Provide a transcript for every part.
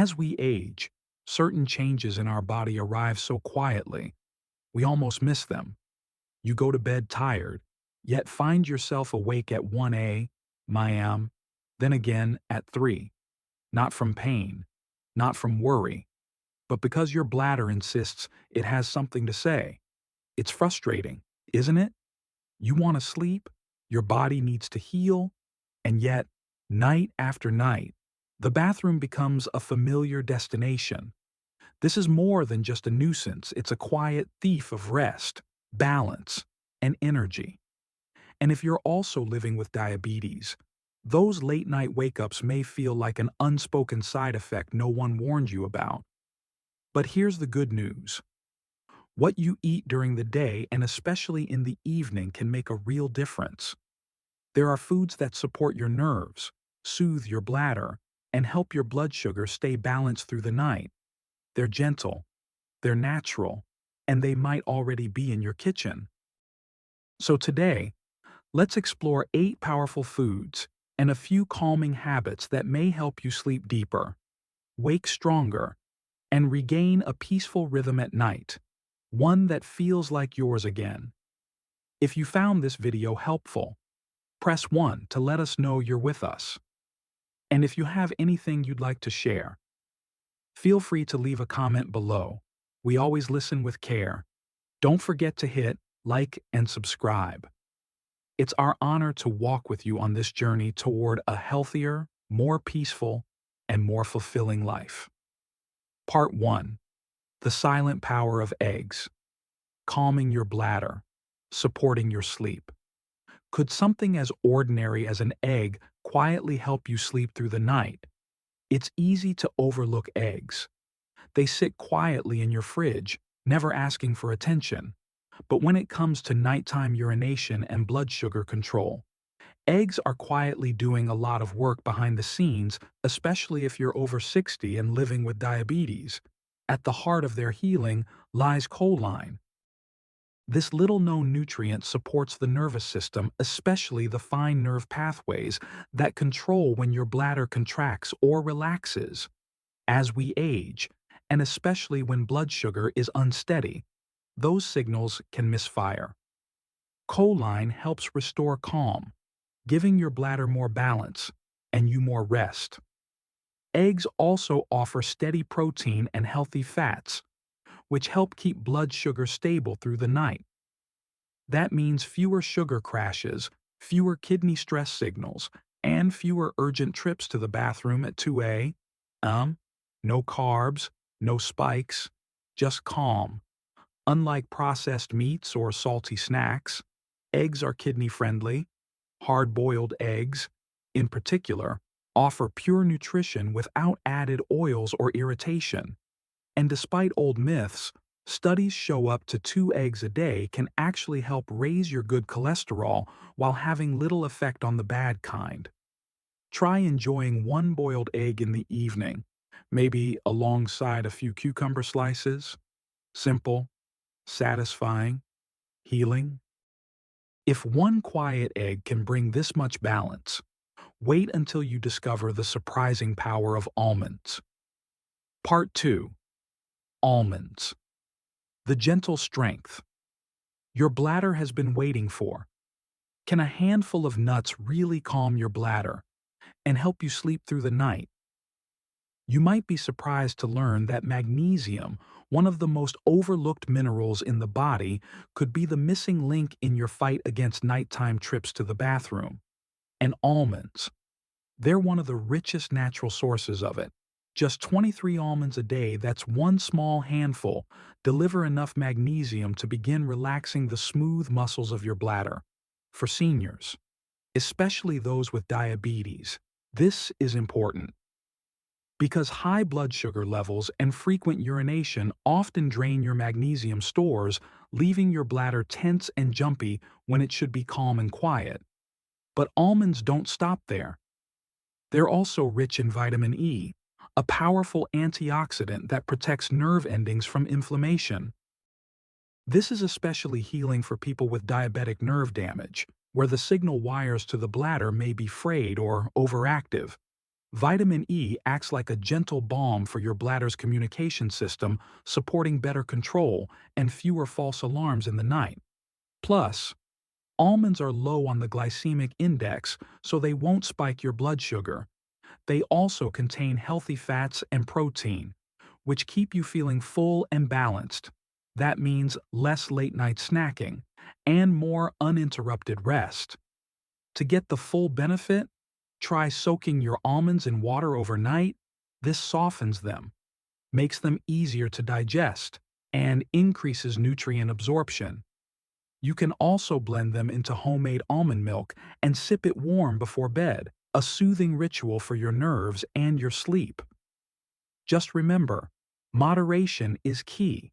As we age, certain changes in our body arrive so quietly, we almost miss them. You go to bed tired, yet find yourself awake at 1 a.m., then again at 3, not from pain, not from worry, but because your bladder insists it has something to say. It's frustrating, isn't it? You want to sleep, your body needs to heal, and yet, night after night, the bathroom becomes a familiar destination. This is more than just a nuisance, it's a quiet thief of rest, balance, and energy. And if you're also living with diabetes, those late night wake ups may feel like an unspoken side effect no one warned you about. But here's the good news. What you eat during the day and especially in the evening can make a real difference. There are foods that support your nerves, soothe your bladder, and help your blood sugar stay balanced through the night. They're gentle, they're natural, and they might already be in your kitchen. So today, let's explore 8 powerful foods and a few calming habits that may help you sleep deeper, wake stronger, and regain a peaceful rhythm at night, one that feels like yours again. If you found this video helpful, press 1 to let us know you're with us. And if you have anything you'd like to share, feel free to leave a comment below. We always listen with care. Don't forget to hit like and subscribe. It's our honor to walk with you on this journey toward a healthier, more peaceful, and more fulfilling life. Part 1. The silent power of eggs. Calming your bladder, supporting your sleep. Could something as ordinary as an egg quietly help you sleep through the night? It's easy to overlook eggs. They sit quietly in your fridge, never asking for attention. But when it comes to nighttime urination and blood sugar control, eggs are quietly doing a lot of work behind the scenes, especially if you're over 60 and living with diabetes. At the heart of their healing lies choline. This little-known nutrient supports the nervous system, especially the fine nerve pathways that control when your bladder contracts or relaxes. As we age, and especially when blood sugar is unsteady, those signals can misfire. Choline helps restore calm, giving your bladder more balance and you more rest. Eggs also offer steady protein and healthy fats, which help keep blood sugar stable through the night. That means fewer sugar crashes, fewer kidney stress signals, and fewer urgent trips to the bathroom at 2 a.m. No carbs, no spikes, just calm. Unlike processed meats or salty snacks, eggs are kidney-friendly. Hard-boiled eggs, in particular, offer pure nutrition without added oils or irritation. And despite old myths, studies show up to 2 eggs a day can actually help raise your good cholesterol while having little effect on the bad kind. Try enjoying 1 boiled egg in the evening, maybe alongside a few cucumber slices. Simple, satisfying, healing. If 1 quiet egg can bring this much balance, wait until you discover the surprising power of almonds. Part 2. Almonds. The gentle strength your bladder has been waiting for. Can a handful of nuts really calm your bladder and help you sleep through the night? You might be surprised to learn that magnesium, one of the most overlooked minerals in the body, could be the missing link in your fight against nighttime trips to the bathroom. And almonds. They're one of the richest natural sources of it. Just 23 almonds a day, that's 1 small handful, deliver enough magnesium to begin relaxing the smooth muscles of your bladder. For seniors, especially those with diabetes, this is important. Because high blood sugar levels and frequent urination often drain your magnesium stores, leaving your bladder tense and jumpy when it should be calm and quiet. But almonds don't stop there. They're also rich in vitamin E, a powerful antioxidant that protects nerve endings from inflammation. This is especially healing for people with diabetic nerve damage, where the signal wires to the bladder may be frayed or overactive. Vitamin E acts like a gentle balm for your bladder's communication system, supporting better control and fewer false alarms in the night. Plus, almonds are low on the glycemic index, so they won't spike your blood sugar. They also contain healthy fats and protein, which keep you feeling full and balanced. That means less late-night snacking and more uninterrupted rest. To get the full benefit, try soaking your almonds in water overnight. This softens them, makes them easier to digest, and increases nutrient absorption. You can also blend them into homemade almond milk and sip it warm before bed, a soothing ritual for your nerves and your sleep. Just remember, moderation is key.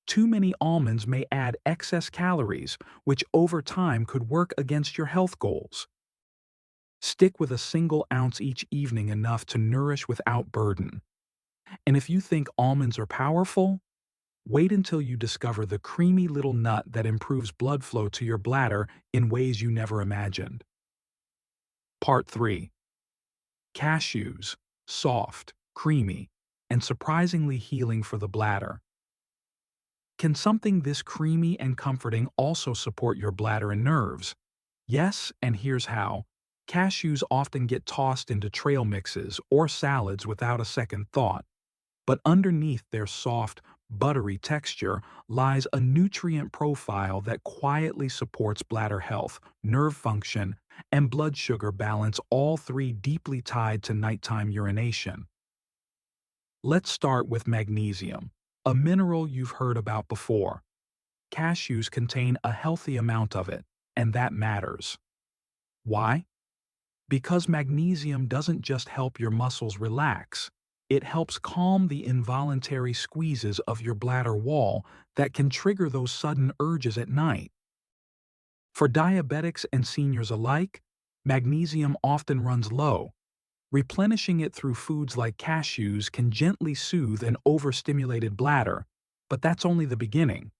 Too many almonds may add excess calories, which over time could work against your health goals. Stick with a single ounce each evening, enough to nourish without burden. And if you think almonds are powerful, wait until you discover the creamy little nut that improves blood flow to your bladder in ways you never imagined. Part 3. Cashews. Soft, creamy, and surprisingly healing for the bladder. Can something this creamy and comforting also support your bladder and nerves? Yes, and here's how. Cashews often get tossed into trail mixes or salads without a second thought. But underneath their soft, buttery texture lies a nutrient profile that quietly supports bladder health, nerve function, and blood sugar balance, all three deeply tied to nighttime urination. Let's start with magnesium, a mineral you've heard about before. Cashews contain a healthy amount of it, and that matters. Why? Because magnesium doesn't just help your muscles relax, it helps calm the involuntary squeezes of your bladder wall that can trigger those sudden urges at night. For diabetics and seniors alike, magnesium often runs low. Replenishing it through foods like cashews can gently soothe an overstimulated bladder, but that's only the beginning.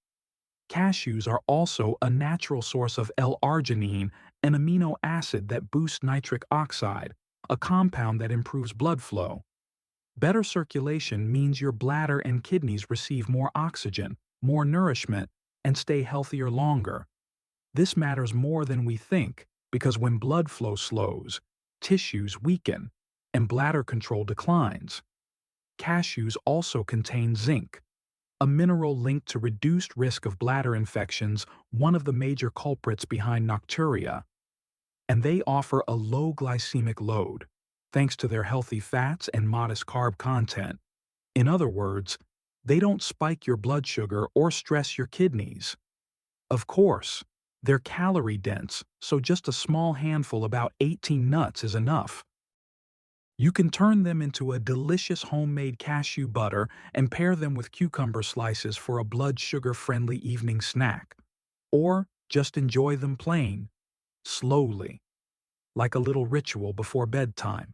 Cashews are also a natural source of L-arginine, an amino acid that boosts nitric oxide, a compound that improves blood flow. Better circulation means your bladder and kidneys receive more oxygen, more nourishment, and stay healthier longer. This matters more than we think, because when blood flow slows, tissues weaken, and bladder control declines. Cashews also contain zinc, a mineral linked to reduced risk of bladder infections, one of the major culprits behind nocturia. And they offer a low glycemic load, thanks to their healthy fats and modest carb content. In other words, they don't spike your blood sugar or stress your kidneys. Of course, they're calorie-dense, so just a small handful, about 18 nuts, is enough. You can turn them into a delicious homemade cashew butter and pair them with cucumber slices for a blood sugar-friendly evening snack. Or just enjoy them plain, slowly, like a little ritual before bedtime.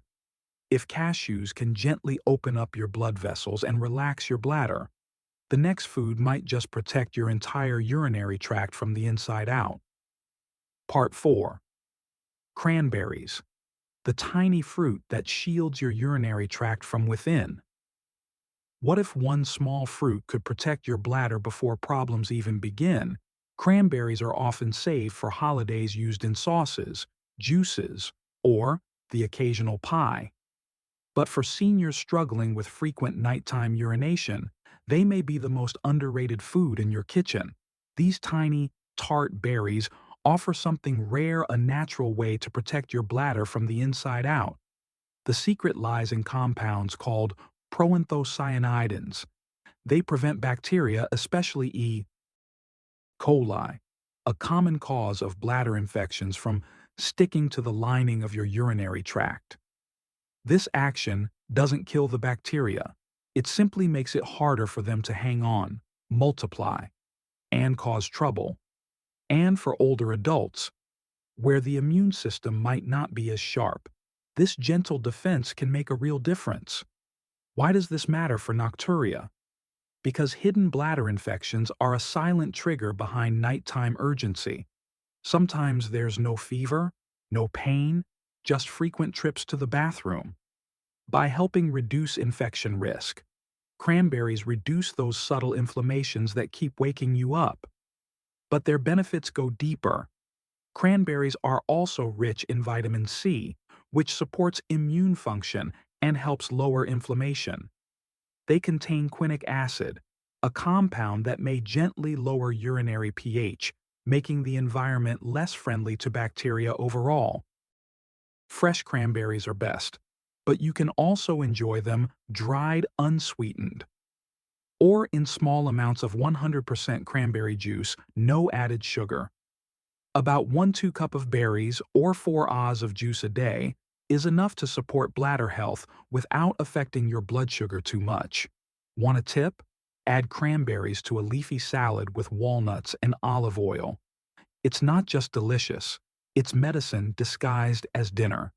If cashews can gently open up your blood vessels and relax your bladder, the next food might just protect your entire urinary tract from the inside out. Part 4. Cranberries. The tiny fruit that shields your urinary tract from within. What if one small fruit could protect your bladder before problems even begin? Cranberries are often saved for holidays, used in sauces, juices, or the occasional pie. But for seniors struggling with frequent nighttime urination, they may be the most underrated food in your kitchen. These tiny, tart berries offer something rare, a natural way to protect your bladder from the inside out. The secret lies in compounds called proanthocyanidins. They prevent bacteria, especially E. coli, a common cause of bladder infections, from sticking to the lining of your urinary tract. This action doesn't kill the bacteria. It simply makes it harder for them to hang on, multiply, and cause trouble. And for older adults, where the immune system might not be as sharp, this gentle defense can make a real difference. Why does this matter for nocturia? Because hidden bladder infections are a silent trigger behind nighttime urgency. Sometimes there's no fever, no pain, just frequent trips to the bathroom. by helping reduce infection risk. Cranberries reduce those subtle inflammations that keep waking you up. But their benefits go deeper. Cranberries are also rich in vitamin C, which supports immune function and helps lower inflammation. They contain quinic acid, a compound that may gently lower urinary pH, making the environment less friendly to bacteria overall. Fresh cranberries are best, but you can also enjoy them dried unsweetened, or in small amounts of 100% cranberry juice, no added sugar. About 1–2 cup of berries or 4 Oz of juice a day is enough to support bladder health without affecting your blood sugar too much. Want a tip? Add cranberries to a leafy salad with walnuts and olive oil. It's not just delicious, it's medicine disguised as dinner.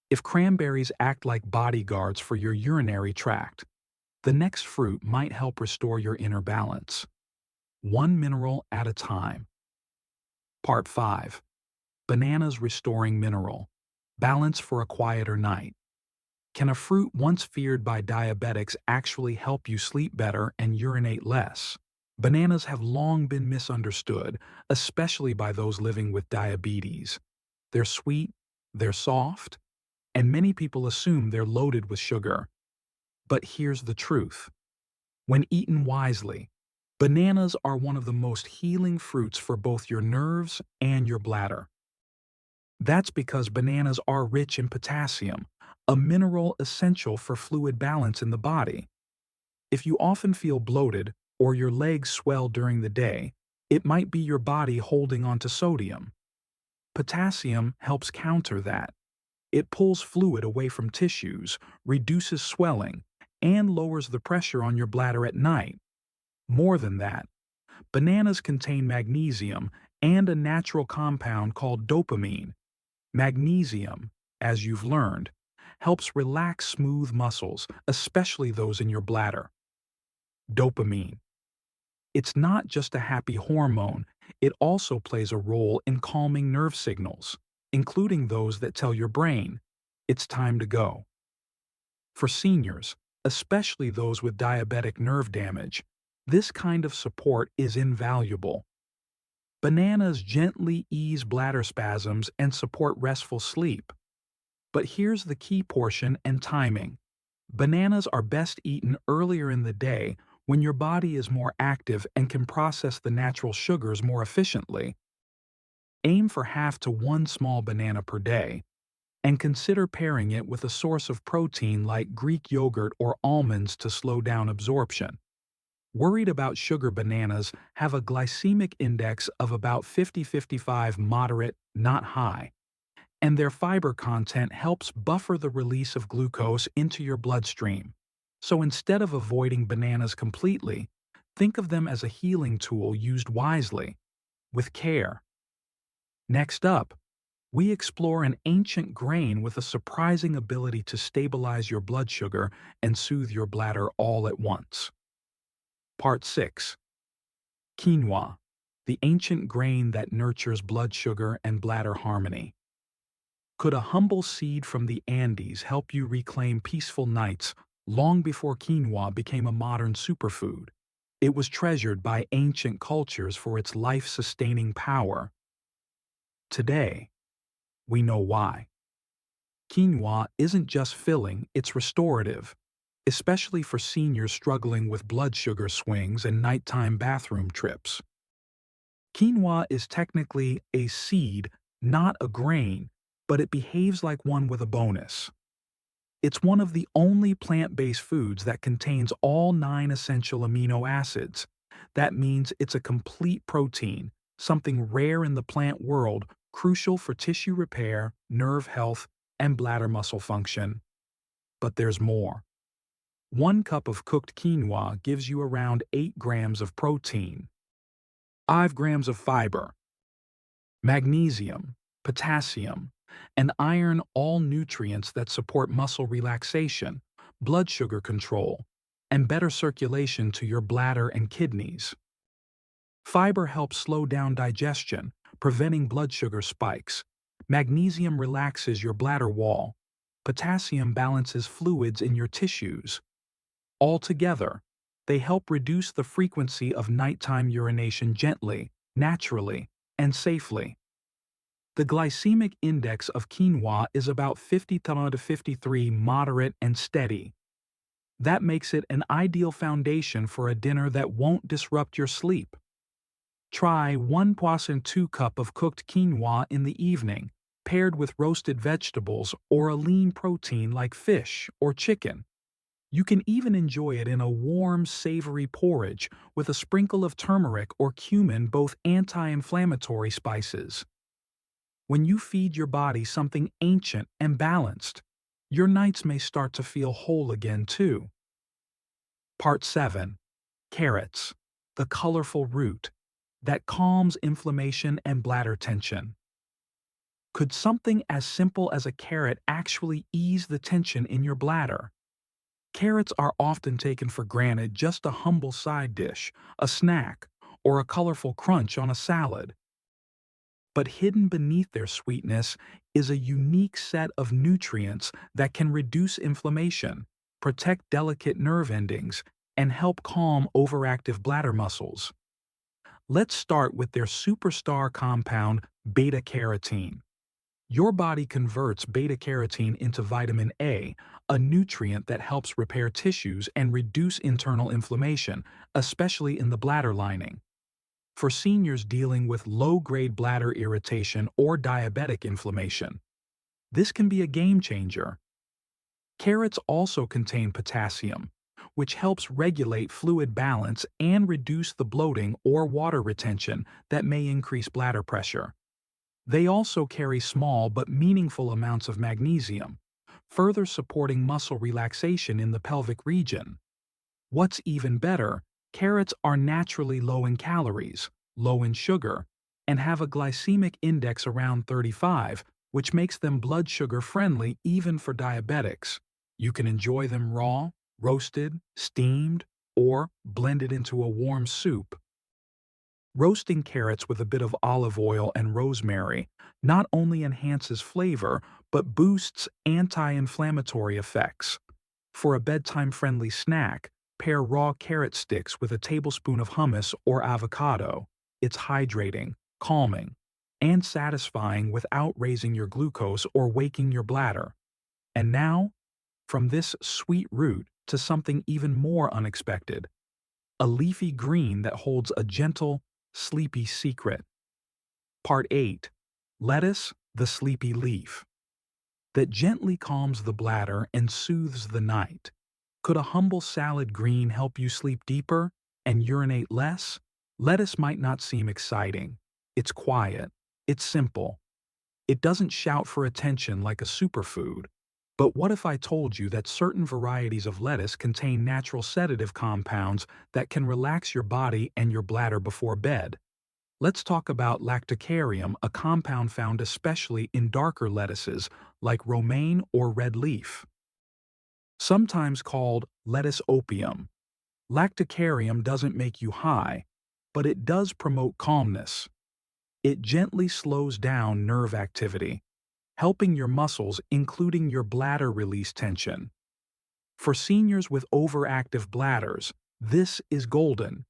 If cranberries act like bodyguards for your urinary tract, the next fruit might help restore your inner balance. One mineral at a time. Part 5. Bananas restoring mineral. Balance for a quieter night. Can a fruit once feared by diabetics actually help you sleep better and urinate less? Bananas have long been misunderstood, especially by those living with diabetes. They're sweet, they're soft, and many people assume they're loaded with sugar. But here's the truth. When eaten wisely, bananas are one of the most healing fruits for both your nerves and your bladder. That's because bananas are rich in potassium, a mineral essential for fluid balance in the body. If you often feel bloated or your legs swell during the day, it might be your body holding on to sodium. Potassium helps counter that. It pulls fluid away from tissues, reduces swelling, and lowers the pressure on your bladder at night. More than that, bananas contain magnesium and a natural compound called dopamine. Magnesium, as you've learned, helps relax smooth muscles, especially those in your bladder. Dopamine. It's not just a happy hormone, it also plays a role in calming nerve signals, including those that tell your brain, it's time to go. For seniors, especially those with diabetic nerve damage, this kind of support is invaluable. Bananas gently ease bladder spasms and support restful sleep. But here's the key portion and timing. Bananas are best eaten earlier in the day when your body is more active and can process the natural sugars more efficiently. Aim for half to 1 small banana per day, and consider pairing it with a source of protein like Greek yogurt or almonds to slow down absorption. Worried about sugar, bananas have a glycemic index of about 50–55, moderate, not high, and their fiber content helps buffer the release of glucose into your bloodstream. So instead of avoiding bananas completely, think of them as a healing tool used wisely, with care. Next up, we explore an ancient grain with a surprising ability to stabilize your blood sugar and soothe your bladder all at once. Part 6. Quinoa, the ancient grain that nurtures blood sugar and bladder harmony. Could a humble seed from the Andes help you reclaim peaceful nights long before quinoa became a modern superfood? It was treasured by ancient cultures for its life-sustaining power. Today, we know why. Quinoa isn't just filling, it's restorative, especially for seniors struggling with blood sugar swings and nighttime bathroom trips. Quinoa is technically a seed, not a grain, but it behaves like one with a bonus. It's one of the only plant-based foods that contains all 9 essential amino acids. That means it's a complete protein, something rare in the plant world, crucial for tissue repair, nerve health, and bladder muscle function. But there's more. 1 cup of cooked quinoa gives you around 8 grams of protein, 5 grams of fiber, magnesium, potassium, and iron, all nutrients that support muscle relaxation, blood sugar control, and better circulation to your bladder and kidneys. Fiber helps slow down digestion, preventing blood sugar spikes. Magnesium relaxes your bladder wall. Potassium balances fluids in your tissues. Altogether, they help reduce the frequency of nighttime urination gently, naturally, and safely. The glycemic index of quinoa is about 50 to 53, moderate and steady. That makes it an ideal foundation for a dinner that won't disrupt your sleep. Try 1 poisson 2 cup of cooked quinoa in the evening, paired with roasted vegetables or a lean protein like fish or chicken. You can even enjoy it in a warm, savory porridge with a sprinkle of turmeric or cumin, both anti-inflammatory spices. When you feed your body something ancient and balanced, your nights may start to feel whole again too. Part 7. Carrots, the colorful root that calms inflammation and bladder tension. Could something as simple as a carrot actually ease the tension in your bladder? Carrots are often taken for granted, just a humble side dish, a snack, or a colorful crunch on a salad. But hidden beneath their sweetness is a unique set of nutrients that can reduce inflammation, protect delicate nerve endings, and help calm overactive bladder muscles. Let's start with their superstar compound, beta-carotene. Your body converts beta-carotene into vitamin A, a nutrient that helps repair tissues and reduce internal inflammation, especially in the bladder lining. For seniors dealing with low-grade bladder irritation or diabetic inflammation, this can be a game changer. Carrots also contain potassium, which helps regulate fluid balance and reduce the bloating or water retention that may increase bladder pressure. They also carry small but meaningful amounts of magnesium, further supporting muscle relaxation in the pelvic region. What's even better, carrots are naturally low in calories, low in sugar, and have a glycemic index around 35, which makes them blood sugar friendly even for diabetics. You can enjoy them raw, roasted, steamed, or blended into a warm soup. Roasting carrots with a bit of olive oil and rosemary not only enhances flavor but boosts anti-inflammatory effects. For a bedtime-friendly snack, pair raw carrot sticks with a tablespoon of hummus or avocado. It's hydrating, calming, and satisfying without raising your glucose or waking your bladder. And now, from this sweet root to something even more unexpected, a leafy green that holds a gentle, sleepy secret. Part 8. Lettuce, the sleepy leaf that gently calms the bladder and soothes the night. Could a humble salad green help you sleep deeper and urinate less? Lettuce might not seem exciting. It's quiet. It's simple. It doesn't shout for attention like a superfood. But what if I told you that certain varieties of lettuce contain natural sedative compounds that can relax your body and your bladder before bed? Let's talk about lacticarium, a compound found especially in darker lettuces like romaine or red leaf. Sometimes called lettuce opium, lacticarium doesn't make you high, but it does promote calmness. It gently slows down nerve activity, helping your muscles, including your bladder, release tension. For seniors with overactive bladders, this is golden.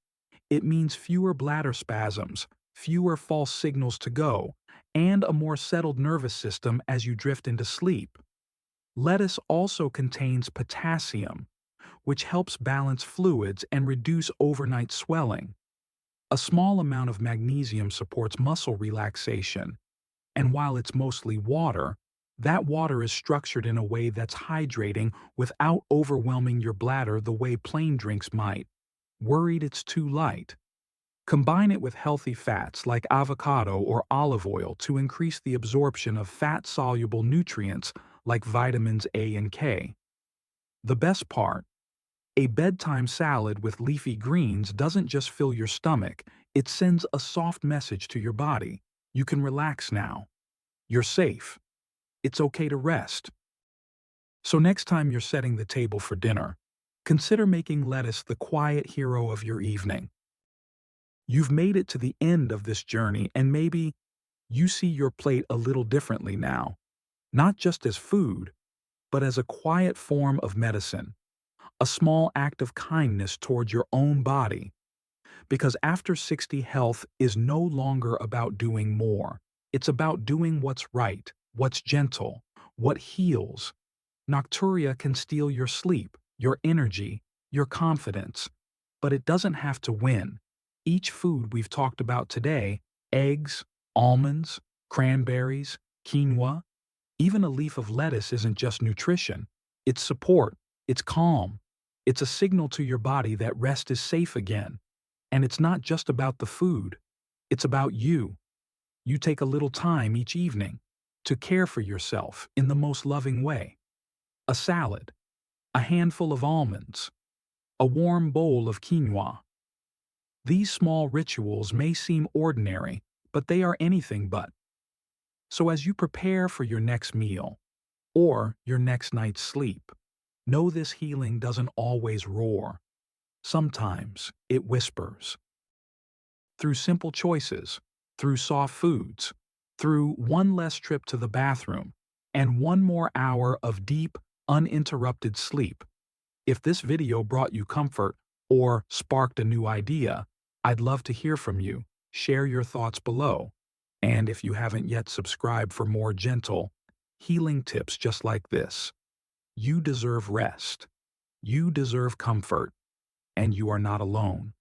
It means fewer bladder spasms, fewer false signals to go, and a more settled nervous system as you drift into sleep. Lettuce also contains potassium, which helps balance fluids and reduce overnight swelling. A small amount of magnesium supports muscle relaxation, and while it's mostly water, that water is structured in a way that's hydrating without overwhelming your bladder the way plain drinks might. Worried it's too light? Combine it with healthy fats like avocado or olive oil to increase the absorption of fat-soluble nutrients like vitamins A and K. The best part, a bedtime salad with leafy greens doesn't just fill your stomach, it sends a soft message to your body. You can relax now. You're safe. It's okay to rest. So next time you're setting the table for dinner, consider making lettuce the quiet hero of your evening. You've made it to the end of this journey, and maybe you see your plate a little differently now. Not just as food, but as a quiet form of medicine, a small act of kindness toward your own body. Because after 60, health is no longer about doing more. It's about doing what's right, what's gentle, what heals. Nocturia can steal your sleep, your energy, your confidence, but it doesn't have to win. Each food we've talked about today, eggs, almonds, cranberries, quinoa, even a leaf of lettuce isn't just nutrition. It's support, it's calm, it's a signal to your body that rest is safe again. And it's not just about the food, it's about you. You take a little time each evening to care for yourself in the most loving way. A salad, a handful of almonds, a warm bowl of quinoa. These small rituals may seem ordinary, but they are anything but. So as you prepare for your next meal or your next night's sleep, know this healing doesn't always roar. Sometimes it whispers. Through simple choices, through soft foods, through one less trip to the bathroom, and one more hour of deep, uninterrupted sleep. If this video brought you comfort or sparked a new idea, I'd love to hear from you. Share your thoughts below. And if you haven't yet subscribed for more gentle, healing tips just like this, you deserve rest, you deserve comfort, and you are not alone.